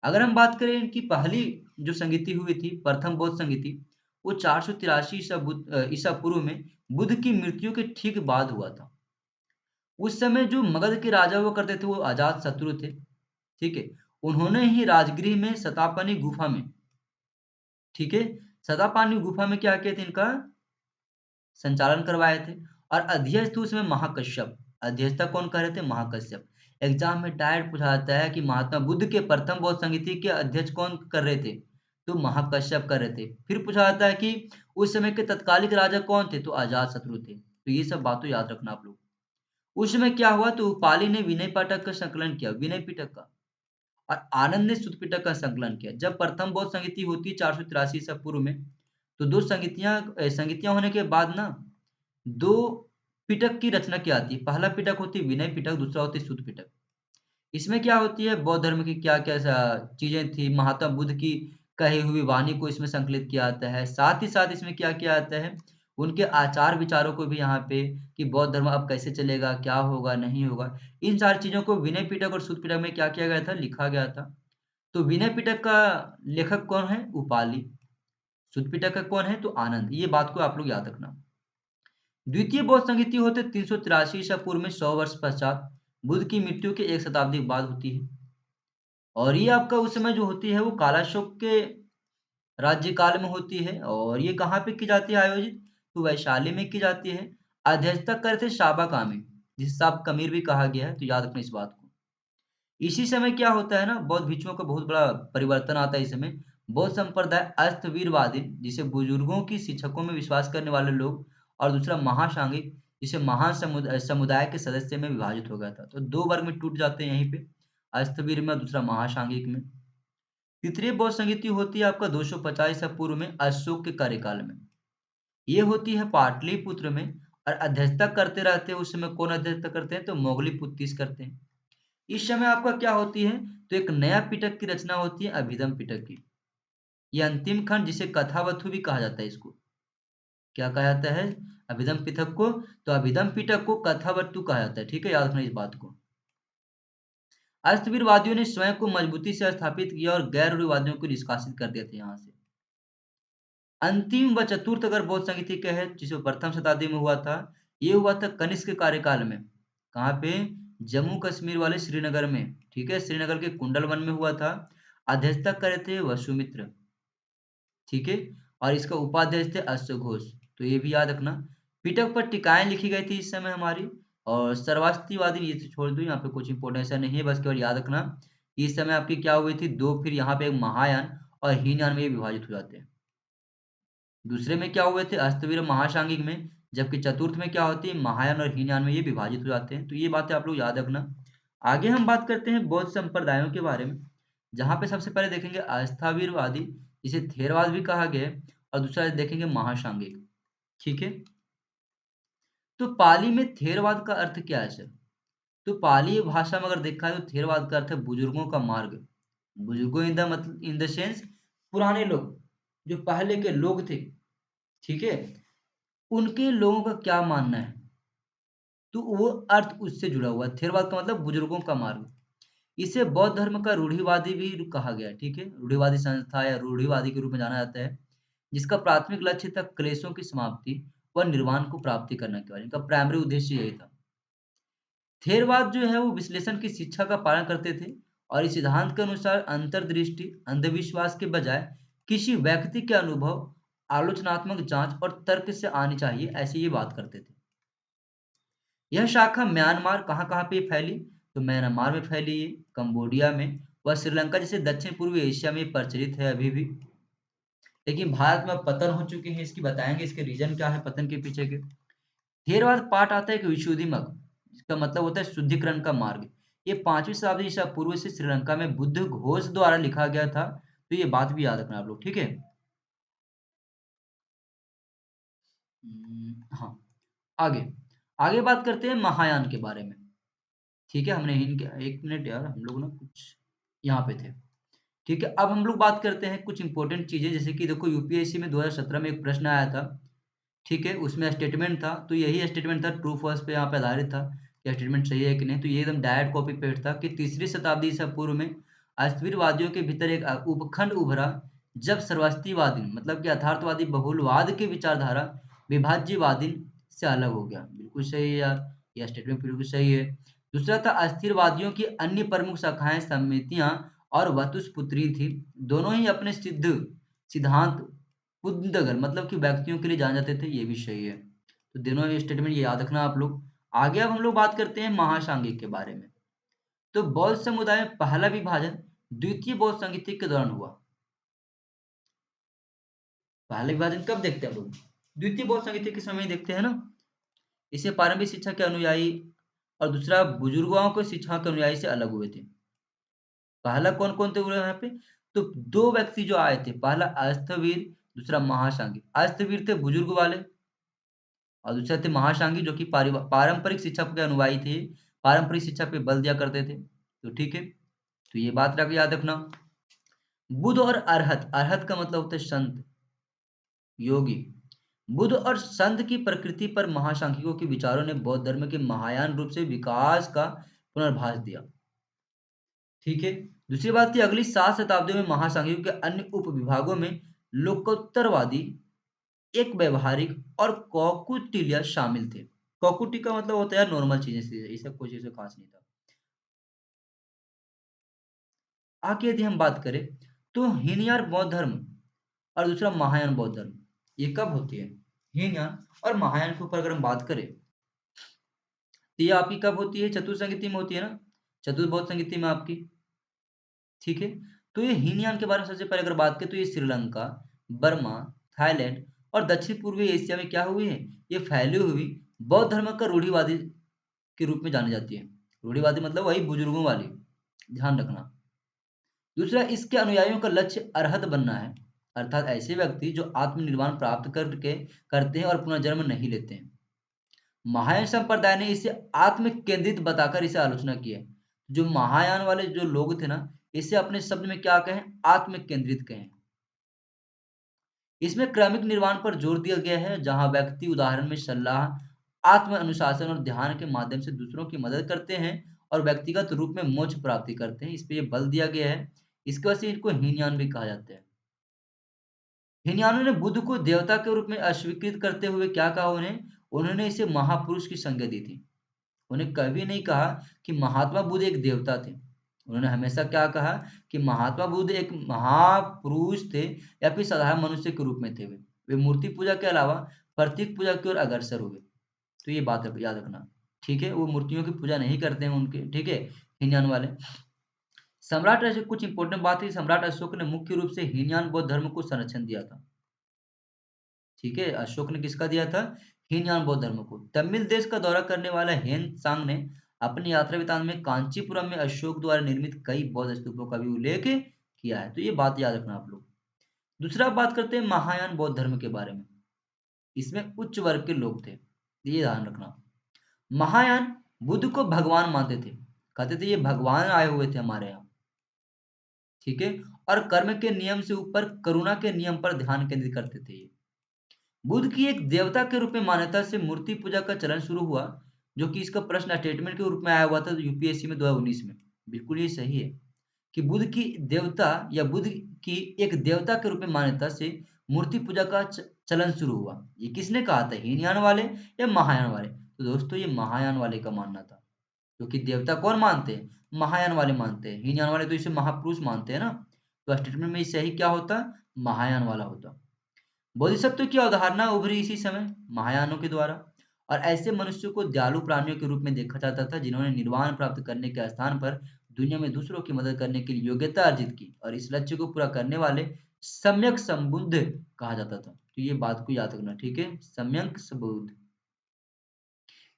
अगर हम बात करें इनकी पहली जो संगीति हुई थी, प्रथम बौद्ध संगीति, वो 483 ईसा पूर्व में बुद्ध की मृत्यु के ठीक बाद हुआ था। उस समय जो मगध के राजा हुआ करते थे वो अजातशत्रु थे, ठीक है? उन्होंने ही राजगृह में शतापनी गुफा में, ठीक है? शतापानी गुफा में क्या किए थे, इनका संचालन करवाए थे। और अध्यक्ष थे उसमें महाकश्यप। अध्यक्षता कौन कर रहे थे? महाकश्यप। एग्जाम में डायरेक्ट पूछा जाता है कि महात्मा बुद्ध के प्रथम बौद्ध संगीति के अध्यक्ष कौन कर रहे थे? तो महाकश्यप कर रहे थे। फिर पूछा जाता है कि उस समय के तत्कालिक राजा कौन थे? तो अजातशत्रु थे। तो ये सब बातों याद रखना आप लोग। उस समय क्या हुआ? तो पाली ने विनय पाठक का संकलन किया, विनय पिटक का। और आनंद ने सुत पिटक का संकलन किया। जब प्रथम बौद्ध संगीति होती है 483 ईसा पूर्व में, तो 2 संगीतियाँ होने के बाद ना 2 पिटक की रचना की आती है। पहला पिटक होती है विनय पिटक, दूसरा होती है सुत पिटक। इसमें क्या होती है? बौद्ध धर्म की क्या-क्या चीज़ें थी, महात्मा बुद्ध की कही हुई वाणी को इसमें संकलित किया जाता है। साथ ही साथ इसमें क्या किया जाता है? उनके आचार-विचारों को भी यहाँ पे, कि बौद्ध धर्म अब कैसे चलेगा, क्या होगा, नहीं होगा। इन सारी चीज़ों को विनय पिटक और सुत्त पिटक में क्या किया गया था? लिखा गया था। तो विनय पिटक का लेखक कौन है? उपाली। सुत्त पिटक का कौन है? तो आनंद। ये बात को आप लोग याद रखना। द्वितीय बौद्ध संगीति होते 383 ईसा पूर्व में, 100 वर्ष पश्चात बुद्ध की मृत्यु के 1 शताब्दी बाद होती है। और ये आपका उस समय जो होती है वो कालाशोक के राज्यकाल में होती है। और ये कहाँ पे की जाती है आयोजित? तो वैशाली में की जाती है। अध्यक्षता करे थे शाबा कामी, जिसे साब कमीर भी कहा गया है, तो याद रखना इस बात को। इसी समय क्या होता है ना, बौद्ध भिक्षुओं का बहुत बड़ा परिवर्तन आता है इस समय। बौद्ध संप्रदाय अस्थविरवादी, जिसे बुजुर्गों की शिक्षकों में विश्वास करने वाले लोग, और दूसरा महासांघिक, जिसे महान समुदाय के सदस्य में विभाजित हो गया था। तो दो वर्ग में टूट जाते हैं यहीं पे, अस्थविर में और दूसरा महासांघिक में। तृतीय बौद्ध संगीति होती है आपका 250 ईसा पूर्व में, अशोक के कार्यकाल में। ये होती है पाटलिपुत्र में, और अध्यक्षता करते रहते हैं उस समय। कौन अध्यक्षता करते हैं? तो मोगली करते हैं। इस समय आपका क्या होती है, तो एक नया पिटक की रचना होती है, अभिधम पिटक की। ये अंतिम खंड, जिसे कथावथु भी कहा जाता है, इसको क्या कहा जाता है? अभिधम पिटक को। तो अभिधम पिटक को कथावस्तु कहा जाता है, ठीक है, याद रखना इस बात को। अस्तवीरवादियों ने स्वयं को मजबूती से स्थापित किया और गैर रूढ़िवादियों को निष्कासित कर दिया था यहाँ से। अंतिम व चतुर्थ अगर बौद्ध संगीति का है, जिसे प्रथम शताब्दी में हुआ था, ये हुआ था कनिष्क के कार्यकाल में। कहाँ पे? जम्मू कश्मीर वाले श्रीनगर में, ठीक है, श्रीनगर के कुंडल वन में हुआ था। अध्यक्षता करे थे वसुमित्र, ठीक है, और इसका उपाध्यक्ष थे अश्वघोष। तो ये भी याद रखना। पिटक पर टीकाएं लिखी गई थी इस समय हमारी। और सर्वास्तिवादी ये तो छोड़ दो, यहाँ पे कुछ इंपोर्टेंट ऐसा नहीं है, बस केवल याद रखना। इस समय आपकी क्या हुई थी, दो, फिर यहाँ पे एक महायान और हीनयान में ये विभाजित हो जाते हैं। दूसरे में क्या हुए थे, अस्तवीर महासांगिक में, जबकि चतुर्थ में क्या होती है, महायान और हीनयान में ये विभाजित हो जाते हैं। तो ये बातें आप लोग याद रखना। आगे हम बात करते हैं बौद्ध संप्रदायों के बारे में, जहाँ पे सबसे पहले देखेंगे अस्थावीरवादी, जिसे थेरवाद भी कहा गया है, और दूसरा देखेंगे महासांगिक, ठीक है। तो पाली में थेरवाद का अर्थ क्या है सर? तो पाली भाषा में अगर देखा है तो थेरवाद का अर्थ है बुजुर्गों का मार्ग। बुजुर्गों इन द मतलब इन द सेंस पुराने लोग, जो पहले के लोग थे, ठीक है, उनके लोगों का क्या मानना है, तो वो अर्थ उससे जुड़ा हुआ है। थेरवाद का मतलब बुजुर्गों का मार्ग। इसे बौद्ध धर्म का रूढ़िवादी भी कहा गया है, ठीक है, रूढ़िवादी संस्था या रूढ़िवादी के रूप में जाना जाता है, जिसका प्राथमिक लक्ष्य था क्लेशों की समाप्ति व निर्वाण को प्राप्ति करने के बाद। इनका प्राइमरी उद्देश्य यही था। थेरवाद जो है वो विश्लेषण की शिक्षा का पालन करते थे, और इस सिद्धांत के अनुसार अंतर्दृष्टि अंधविश्वास के बजाय किसी व्यक्ति के अनुभव, आलोचनात्मक जांच और तर्क से आनी चाहिए, ऐसी ये बात करते थे। यह शाखा म्यांमार कहाँ-कहाँ पे फैली? तो म्यांमार में फैली है, कंबोडिया में, व श्रीलंका जैसे दक्षिण पूर्वी एशिया में प्रचलित है अभी भी। लेकिन भारत में अब पतन हो चुके हैं, इसकी बताएंगे, इसके रीजन क्या है पतन के पीछे के। थेरवाद पाठ आता है कि विशुद्धि मग, जिसका मतलब होता है शुद्धिकरण का मार्ग। ये 5वीं शताब्दी ईसा पूर्व से श्रीलंका में बुद्ध घोष द्वारा लिखा गया था। तो ये बात भी याद रखना आप लोग, ठीक है। हाँ, आगे आगे बात करते हैं महायान के बारे में, ठीक है। हमने इनके, एक मिनट यार, हम लोग ना कुछ यहाँ पे थे, ठीक है। अब हम लोग बात करते हैं कुछ इंपॉर्टेंट चीजें, जैसे कि देखो यूपीएससी में 2017 में एक प्रश्न आया था, ठीक है, उसमें स्टेटमेंट था, तो यही स्टेटमेंट था, ट्रू फॉल्स पे यहाँ पे आधारित था कि स्टेटमेंट सही है कि नहीं। तो ये एकदम डायरेक्ट कॉपी पेस्ट था कि तीसरी शताब्दी ईसा पूर्व में अस्थविरवादियों के भीतर एक उपखंड उभरा, जब सर्वस्तिवादी मतलब कि यथार्थवादी बहुलवाद की विचारधारा विभाज्यवादी से अलग हो गया। बिल्कुल सही है यार, यह स्टेटमेंट बिल्कुल सही है। दूसरा था अस्थिरवादियों की अन्य प्रमुख शाखाएं समितियां और वतुस्पुत्री थी। दोनों ही अपने सिद्ध सिद्धांत पुद्गल मतलब कि व्यक्तियों के लिए जाने जाते थे, ये भी सही है। तो दोनों स्टेटमेंट ये याद रखना आप लोग। आगे अब हम लोग बात करते हैं महासांघिक के बारे में। तो बौद्ध समुदाय में पहला विभाजन द्वितीय बौद्ध संगीति के दौरान हुआ। पहला विभाजन कब देखते हैं हम लोग? द्वितीय बौद्ध संगीति के समय ही देखते हैं ना। इसे प्रारंभिक शिक्षा के अनुयायी और दूसरा बुजुर्गों को शिक्षा के अनुयायी से अलग हुए थे। पहला कौन कौन थे यहाँ पे? तो दो व्यक्ति जो आए थे, पहला अस्थवीर, दूसरा महासांगी। अस्थवीर थे बुजुर्ग वाले, और दूसरे थे महासांगी, जो कि पारंपरिक शिक्षा के अनुयायी थे, पारंपरिक शिक्षा पे बल दिया करते थे। तो ठीक है, तो ये बात रख याद रखना। बुद्ध और अरहत, अरहत का मतलब होता है संत, योगी। बुद्ध और संत की प्रकृति पर महासांख्यिकों के विचारों ने बौद्ध धर्म के महायान रूप से विकास का पुनर्भास दिया, ठीक है। दूसरी बात की अगली 7 शताब्दियों में महासांख्यिकों के अन्य उपविभागों में लोकोत्तरवादी, एक व्यवहारिक और कौकुटिल्य शामिल थे। कौकुटी का मतलब होता है नॉर्मल चीजें से, ये सब कुछ ऐसे खास नहीं था। आगे यदि हम बात करें तो हीनयान बौद्ध धर्म और दूसरा महायान बौद्ध धर्म, ये कब होती है? हीनयान और महायान के ऊपर अगर हम बात करें तो ये आपकी कब होती है? चतुर्संगीति में होती है ना, चतुर्बोध संगीति में आपकी, ठीक है। तो ये हीनयान के बारे में सबसे पहले अगर बात करें तो ये श्रीलंका, बर्मा, थाईलैंड और दक्षिण पूर्वी एशिया में क्या हुई है, ये फैली हुई बौद्ध धर्म का रूढ़िवादी के रूप में जानी जाती है। रूढ़िवादी मतलब वही बुजुर्गों वाली, ध्यान रखना। दूसरा, इसके अनुयायियों का लक्ष्य अरहत बनना है, अर्थात ऐसे व्यक्ति जो आत्मनिर्वाण प्राप्त करके करते हैं और पुनर्जन्म नहीं लेते हैं। महायान संप्रदाय ने इसे आत्म केंद्रित बताकर इसे आलोचना की है। जो महायान वाले जो लोग थे ना, इसे अपने शब्द में क्या कहें, आत्म केंद्रित कहें। इसमें क्रमिक निर्वाण पर जोर दिया गया है, जहां व्यक्ति उदाहरण में सलाह, आत्म अनुशासन और ध्यान के माध्यम से दूसरों की मदद करते हैं और व्यक्तिगत रूप में मोक्ष प्राप्ति करते हैं। इस पे ये बल दिया गया है। इसकी वजह से इनको हीनयान भी कहा जाता है। हीनयानों ने बुद्ध को देवता के रूप में अस्वीकृत करते हुए क्या कहा उन्हें, उन्होंने इसे महापुरुष की संज्ञा दी थी। उन्हें कभी नहीं कहा कि महात्मा बुद्ध एक देवता थे। उन्होंने हमेशा क्या कहा कि महात्मा बुद्ध एक महापुरुष थे या फिर साधारण मनुष्य के रूप में थे। वे मूर्ति पूजा के अलावा प्रतीक पूजा की ओर अग्रसर हुए। तो ये बात याद रखना, ठीक है। वो मूर्तियों की पूजा नहीं करते हैं उनके, ठीक है, हीनयान वाले। सम्राट अशोक, कुछ इंपॉर्टेंट बात है, सम्राट अशोक ने मुख्य रूप से हीनयान बौद्ध धर्म को संरक्षण दिया था। ठीक है, अशोक ने किसका दिया था, हीनयान बौद्ध धर्म को। तमिल देश का दौरा करने वाला हेन सांग ने अपनी यात्रा वृतांत में कांचीपुरम में अशोक द्वारा निर्मित कई बौद्ध स्तूपों का भी उल्लेख किया है। तो ये बात याद रखना आप लोग। दूसरा बात करते हैं महायान बौद्ध धर्म के बारे में। इसमें उच्च वर्ग के लोग थे, ये ध्यान रखना। महायान बुद्ध को भगवान मानते थे, कहते थे ये भगवान आए हुए थे हमारे यहाँ, ठीक है। और कर्म के नियम से ऊपर करुणा के नियम पर ध्यान केंद्रित करते थे ये। बुद्ध की एक देवता के रूप में मान्यता से मूर्ति पूजा का चलन शुरू हुआ, जो कि इसका प्रश्न स्टेटमेंट के रूप में आया हुआ था यूपीएससी में 2019 में। बिल्कुल ये सही है कि बुद्ध की देवता या बुद्ध की एक देवता के रूप में मान्यता से मूर्ति पूजा का चलन शुरू हुआ। ये किसने कहा था, हीनयान वाले या महायान वाले? तो दोस्तों ये महायान वाले का मानना था, क्योंकि देवता कौन मानते हैं, महायान वाले मानते हैं। हीनयान वाले तो इसे महापुरुष मानते हैं ना। तो स्टेटमेंट में सही क्या होता, महायान वाला होता। बोधिसत्व की अवधारणा उभरी इसी समय महायानों के द्वारा, और ऐसे मनुष्यों को दयालु प्राणियों के रूप में देखा जाता था जिन्होंने निर्वाण प्राप्त करने के स्थान पर दुनिया में दूसरों की मदद करने की योग्यता अर्जित की, और इस लक्ष्य को पूरा करने वाले सम्यक संबुद्ध कहा जाता था। तो ये बात को याद रखना, ठीक है, सम्यक संबुद्ध।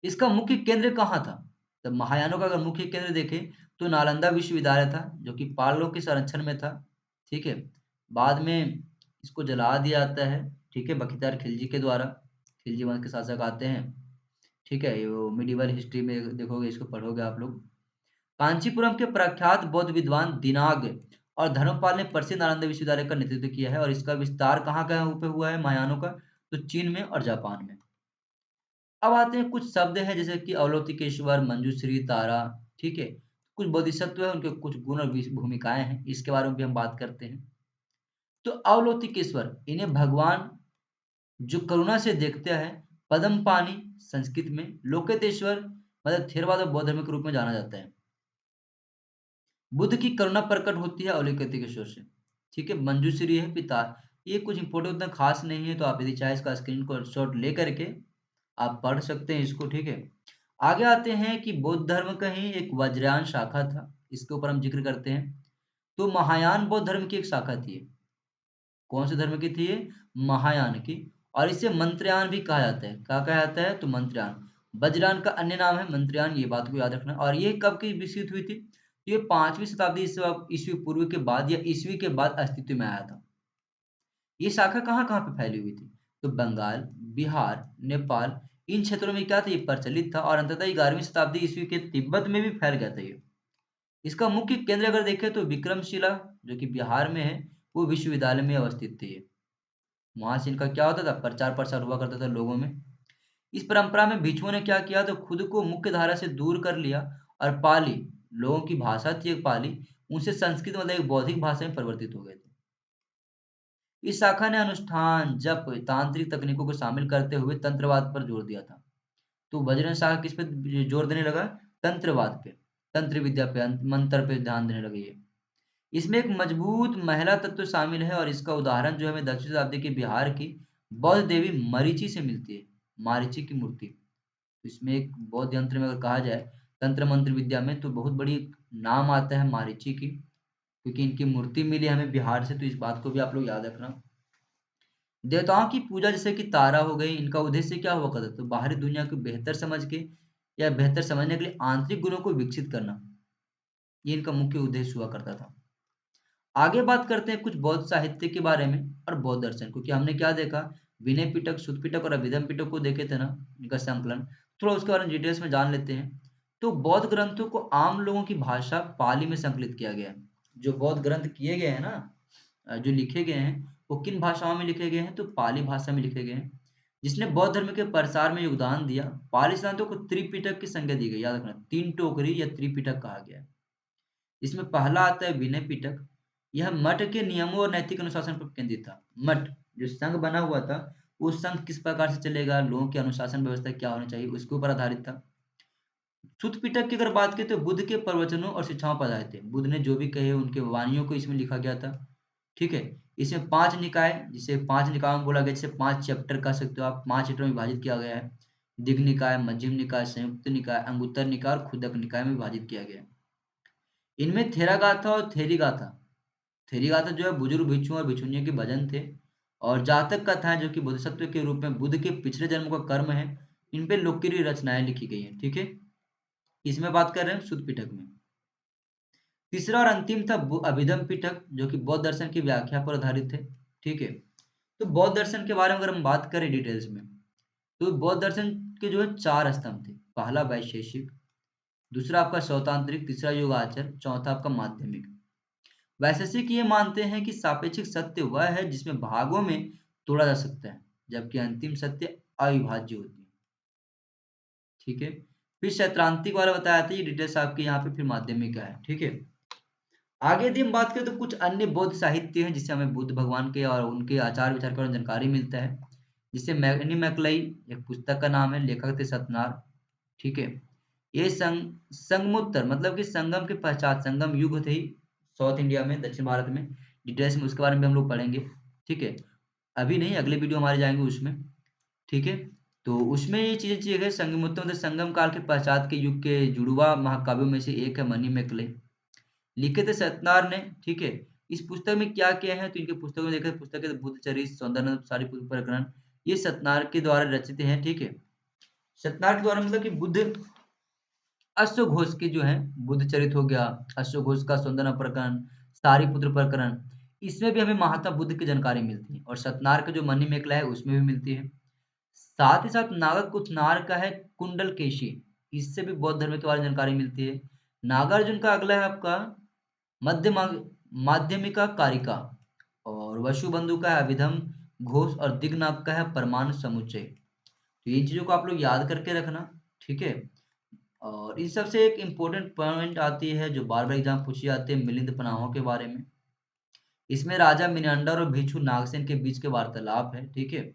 इसका मुख्य केंद्र कहाँ था, तब महायानों का अगर मुख्य केंद्र देखें तो नालंदा विश्वविद्यालय था, जो कि पालों के संरक्षण में था, ठीक है। बाद में इसको जला दिया जाता है, ठीक है, बख्तियार खिलजी के द्वारा। खिलजी वंश के शासक आते हैं, ठीक है। ये वो मिडिवल हिस्ट्री में देखोगे, इसको पढ़ोगे आप लोग। कांचीपुरम के प्रख्यात बौद्ध विद्वान दिनाग और धर्मपाल ने प्रसिद्ध नालंदा विश्वविद्यालय का नेतृत्व किया है, और इसका विस्तार कहाँ कहाँ पे हुआ है महायानों का, तो चीन में और जापान में। अब आते हैं कुछ शब्द हैं जैसे कि अवलोकितेश्वर, मंजूश्री, तारा, ठीक है। कुछ बोधिसत्व है, उनके कुछ गुण और भूमिकाएं हैं, इसके बारे में भी हम बात करते हैं। तो अवलोकितेश्वर, इन्हें भगवान जो करुणा से देखता है, पद्मपाणि संस्कृत में, लोकेतेश्वर मतलब थेरवाद और बौद्ध धर्म के रूप में जाना जाता है। बुद्ध की करुणा प्रकट होती है अवलोकितेश्वर से, ठीक है। मंजूश्री है पिता। ये कुछ इंपोर्टेंट उतना खास नहीं है, तो आप यदि चाहे इसका स्क्रीन को शॉट ले करके आप पढ़ सकते हैं इसको, ठीक है। आगे आते हैं कि बौद्ध धर्म का ही एक वज्रयान शाखा था, इसके ऊपर हम जिक्र करते हैं। तो महायान बौद्ध धर्म की एक शाखा थी। कौन से धर्म की थी ये, महायान की। और इसे मंत्रयान भी कहा जाता है। क्या कहा जाता है, तो मंत्रयान। वज्रयान का अन्य नाम है मंत्रयान, ये बात को याद रखना। और ये कब की विकसित हुई थी, ये 5वीं शताब्दी ईस्वी पूर्व के बाद या ईस्वी के बाद अस्तित्व में आया था। ये शाखा कहाँ कहाँ पे फैली हुई थी, तो बंगाल, बिहार, नेपाल, इन क्षेत्रों में क्या था, ये प्रचलित था। और अंततः 11वीं शताब्दी ईस्वी के तिब्बत में भी फैल गया था ये। इसका मुख्य केंद्र अगर देखें तो विक्रमशिला, जो कि बिहार में है, वो विश्वविद्यालय में अवस्थित थी ये। वहां से इनका क्या होता था, प्रचार प्रसार हुआ करता था लोगों में। इस परंपरा में भिक्षुओं ने क्या किया, तो खुद को मुख्य धारा से दूर कर लिया और पाली, लोगों की भाषा थी एक पाली, उनसे संस्कृत मतलब एक बौद्धिक भाषा में परिवर्तित हो गए थे। इस शाखा ने अनुष्ठान, जप, तांत्रिक तकनीकों को शामिल करते हुए तंत्रवाद पर जोर दिया था। तो वज्रन शाखा किस पे जोर देने लगा, तंत्रवाद पे, तंत्र विद्या पे, मंत्र पे ध्यान देने लगे ये। इसमें एक मजबूत महिला तत्व शामिल है, और इसका उदाहरण जो है हमें दक्षिण शताब्दी के बिहार की बौद्ध देवी मरीचि से मिलती है, मारीचि की मूर्ति। तो इसमें एक बौद्ध यंत्र में अगर कहा जाए तंत्र मंत्र विद्या में, तो बहुत बड़ी नाम आता है मारीचि की, क्योंकि इनकी मूर्ति मिली हमें बिहार से, तो इस बात को भी आप लोग याद रखना। देवताओं की पूजा जैसे कि तारा हो गई, इनका उद्देश्य क्या हुआ करता था? तो बाहरी दुनिया को बेहतर समझ के या बेहतर समझने के लिए आंतरिक गुणों को विकसित करना, ये इनका मुख्य उद्देश्य हुआ करता था। आगे बात करते हैं कुछ बौद्ध साहित्य के बारे में और बौद्ध दर्शन, क्योंकि हमने क्या देखा, विनय पिटक, सुत्त पिटक और अभिधम पिटक को देखे थे ना, इनका संकलन। थोड़ा उसके बारे में डिटेल्स में जान लेते हैं। तो बौद्ध ग्रंथों को आम लोगों की भाषा पाली में संकलित किया गया है। जो बौद्ध ग्रंथ किए गए हैं ना, जो लिखे गए हैं, वो किन भाषाओं में लिखे गए हैं? तो पाली भाषा में लिखे गए हैं, जिसने बौद्ध धर्म के प्रसार में योगदान दिया। पाली सिद्धांतों को त्रिपिटक की संज्ञा दी गई, याद रखना, तीन टोकरी या त्रिपिटक कहा गया है। इसमें पहला आता है विनय पिटक। यह मठ के नियमों और नैतिक अनुशासन पर केंद्रित था। मठ जो संघ बना हुआ था, वो संघ किस प्रकार से चलेगा, लोगों की अनुशासन व्यवस्था क्या होनी चाहिए, उसके ऊपर आधारित था। सुत्त पिटक की अगर बात करें तो बुद्ध के प्रवचनों और शिक्षाओं पर आधारित थे। बुद्ध ने जो भी कहे उनके वाणियों को इसमें लिखा गया था। ठीक है। इसमें 5 निकाय, जिसे 5 निकायों में बोला गया, जिसे 5 चैप्टर कह सकते हो आप, 5 चैप्टर में विभाजित किया गया है। दिग् निकाय, मध्यम निकाय, संयुक्त निकाय, अंगुत्तर निकाय और खुदक निकाय में विभाजित किया गया है। इनमें थेरागाथा और थेरीगाथा, थेरीगाथा जो है बुजुर्ग भिक्षुओं और भिक्षुणियों के भजन थे, और जातक कथाएं जो कि बोधिसत्व के रूप में बुद्ध के पिछले जन्म का कर्म है, इन पे लोकप्रिय रचनाएं लिखी गई हैं। ठीक है। इसमें बात कर रहे हैं सुत्त पिटक में। तीसरा और अंतिम था अभिधम पिटक, जो कि बौद्ध दर्शन की व्याख्या पर आधारित है। ठीक है। तो बौद्ध दर्शन के बारे में अगर हम बात करें डिटेल्स में, तो बौद्ध दर्शन के जो है 4 स्तंभ थे। पहला वैशेषिक, दूसरा आपका सौतांत्रिक, तीसरा योगाचर, चौथा आपका माध्यमिक। वैशेषिक ये मानते हैं कि सापेक्षिक सत्य वह है जिसमें भागों में तोड़ा जा सकता है, जबकि अंतिम सत्य अविभाज्य होती है। ठीक है। फिर सैद्धांतिक वाला बताया था, ये डिटेल्स आपके यहाँ पे फिर माध्यमिक का है। ठीक है। आगे यदि हम बात करें तो कुछ अन्य बौद्ध साहित्य हैं जिससे हमें बुद्ध भगवान के और उनके आचार विचार के बारे में जानकारी मिलता है। जिससे मैग्नी मैकलई एक पुस्तक का नाम है, लेखक थे सतनार। ठीक है। ये संगमोत्तर मतलब कि संगम के पश्चात, संगम युग थे साउथ इंडिया में, दक्षिण भारत में। डिटेल्स में उसके बारे में भी हम लोग पढ़ेंगे। ठीक है। अभी नहीं, अगले वीडियो हमारे जाएंगे उसमें। ठीक है। तो उसमें ये चीजें चाहिए है, संगमोत्तर मतलब संगम काल के पश्चात के युग के जुड़वा महाकाव्यों में से एक है मनी मैकले, लिखे थे सतनार ने। ठीक है। इस पुस्तक में क्या क्या है, तो इनके पुस्तकों में देखा, पुस्तक है बुद्ध चरित, सौंदर्य सारी प्रकरण, ये सतनार के द्वारा रचित हैं। ठीक है। सतनार के द्वारा मतलब कि बुद्ध अश्वघोष के जो है, बुद्ध चरित हो गया, अश्वघोष का सौंदर्य प्रकरण, सारीपुत्र प्रकरण, इसमें भी हमें महात्मा बुद्ध की जानकारी मिलती है। और सतनार का जो मणि मेखला है उसमें भी मिलती है। साथ ही साथ नागकुथनार का है कुंडल केशी, इससे भी बौद्ध धर्म के बारे में जानकारी मिलती है। नागार्जुन का अगला है आपका मध्य माध्यमिका कारिका, और वसुबंधु का है अभिधम घोष, और दिग्नाग का है परमाणु समुच्चय। तो इन चीजों को आप लोग याद करके रखना। ठीक है। और इस सबसे एक इम्पोर्टेंट पॉइंट आती है जो बार बार एग्जाम पूछी जाती है, मिलिंद पनाहों के बारे में। इसमें राजा मिनांडर और भिक्षु नागसेन के बीच के वार्तालाप है। ठीक है।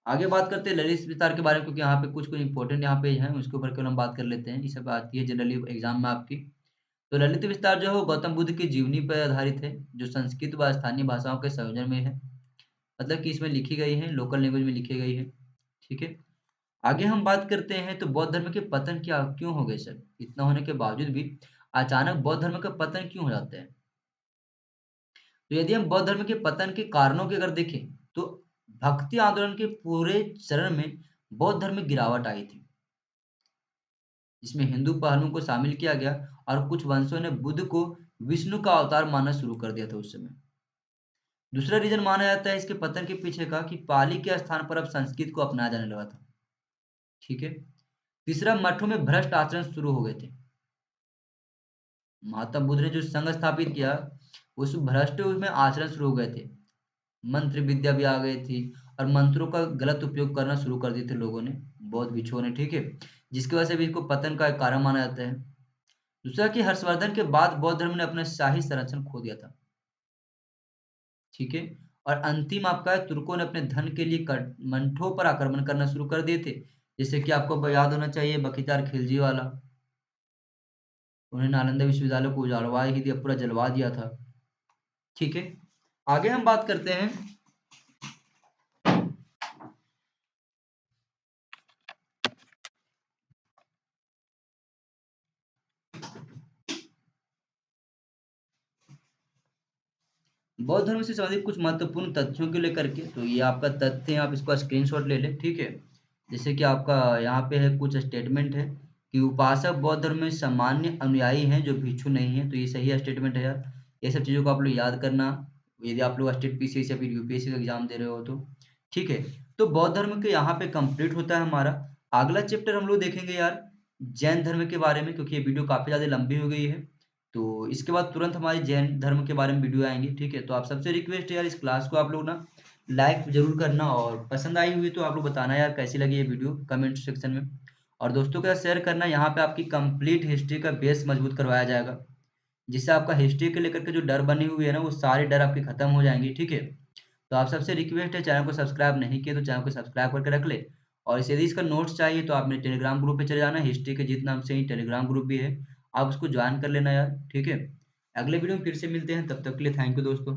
आगे बात करते हैं ललित विस्तार के बारे में, क्योंकि यहाँ पे कुछ कुछ इंपॉर्टेंट यहाँ पे हैं, उसके ऊपर केवल हम बात कर लेते हैं। ये सब आती है जनरली एग्जाम में आपकी। तो ललित विस्तार जो है वो गौतम बुद्ध की जीवनी पर आधारित है, जो संस्कृत व स्थानीय भाषाओं के संयोजन में है। मतलब कि इसमें लिखी गई है, लोकल लैंग्वेज में लिखी गई है। ठीक है। आगे हम बात करते हैं तो बौद्ध धर्म के पतन क्या क्यों हो गए सर, इतना होने के बावजूद भी अचानक बौद्ध धर्म का पतन क्यों हो जाता है? तो यदि हम बौद्ध धर्म के पतन के कारणों की अगर देखें, तो भक्ति आंदोलन के पूरे चरण में बौद्ध धर्म में गिरावट आई थी, जिसमें हिंदू पहलुओं को शामिल किया गया, और कुछ वंशों ने बुद्ध को विष्णु का अवतार मानना शुरू कर दिया था उस समय। दूसरा रीजन माना जाता है इसके पतन के पीछे का कि पाली के स्थान पर अब संस्कृत को अपनाया जाने लगा था। ठीक है। तीसरा, मठों में भ्रष्ट आचरण शुरू हो गए थे। महात्मा बुद्ध ने जो संघ स्थापित किया, उस भ्रष्ट में आचरण शुरू हो गए थे। मंत्र विद्या भी आ गई थी, और मंत्रों का गलत उपयोग करना शुरू कर दिए थे लोगों ने, बौद्ध भिक्षुओं ने। ठीक है। जिसकी वजह से भी इसको पतन का एक कारण माना जाता है। दूसरा कि हर्षवर्धन के बाद बौद्ध धर्म ने अपना शाही संरक्षण खो दिया था। ठीक है। और अंतिम आपका है, तुर्कों ने अपने धन के लिए मंठों पर आक्रमण करना शुरू कर दिए थे, जैसे कि आपको याद होना चाहिए बखतियार खिलजी वाला, उन्होंने नालंदा विश्वविद्यालय को उजाड़वा ही दिया, पूरा जलवा दिया था। ठीक है। आगे हम बात करते हैं बौद्ध धर्म से संबंधित कुछ महत्वपूर्ण तथ्यों को लेकर के, तो ये आपका तथ्य है, आप इसका स्क्रीनशॉट ले लें, ठीक है। जैसे कि आपका यहाँ पे है कुछ स्टेटमेंट है कि उपासक बौद्ध धर्म में सामान्य अनुयायी हैं जो भिक्षु नहीं है, तो ये सही स्टेटमेंट है यार। ये सब चीज़ों को आप लोग याद करना, यदि आप लोग स्टेट पीसीएस या फिर यूपीएससी का एग्जाम दे रहे हो तो, ठीक है। तो बौद्ध धर्म के यहाँ पे कंप्लीट होता है हमारा। अगला चैप्टर हम लोग देखेंगे यार जैन धर्म के बारे में, क्योंकि ये वीडियो काफी ज्यादा लंबी हो गई है। तो इसके बाद तुरंत हमारी जैन धर्म के बारे में वीडियो आएंगी, ठीक है। तो आप सबसे रिक्वेस्ट है यार, इस क्लास को आप लोग ना लाइक जरूर करना, और पसंद आई हुई तो आप लोग बताना यार कैसी लगी ये वीडियो कमेंट सेक्शन में। और दोस्तों के साथ शेयर करना, यहाँ पे आपकी कंप्लीट हिस्ट्री का बेस मजबूत करवाया जाएगा, जिससे आपका हिस्ट्री के लेकर के जो डर बनी हुई है ना, वो सारे डर आपके खत्म हो जाएंगी, ठीक है। तो आप सबसे रिक्वेस्ट है, चैनल को सब्सक्राइब नहीं किए तो चैनल को सब्सक्राइब करके रख ले। और यदि इसका नोट्स चाहिए तो आप मेरे टेलीग्राम ग्रुप पे चले जाना, हिस्ट्री के जित नाम से ही टेलीग्राम ग्रुप भी है, आप उसको ज्वाइन कर लेना यार, ठीक है। अगले वीडियो में फिर से मिलते हैं, तब तक के लिए थैंक यू दोस्तों।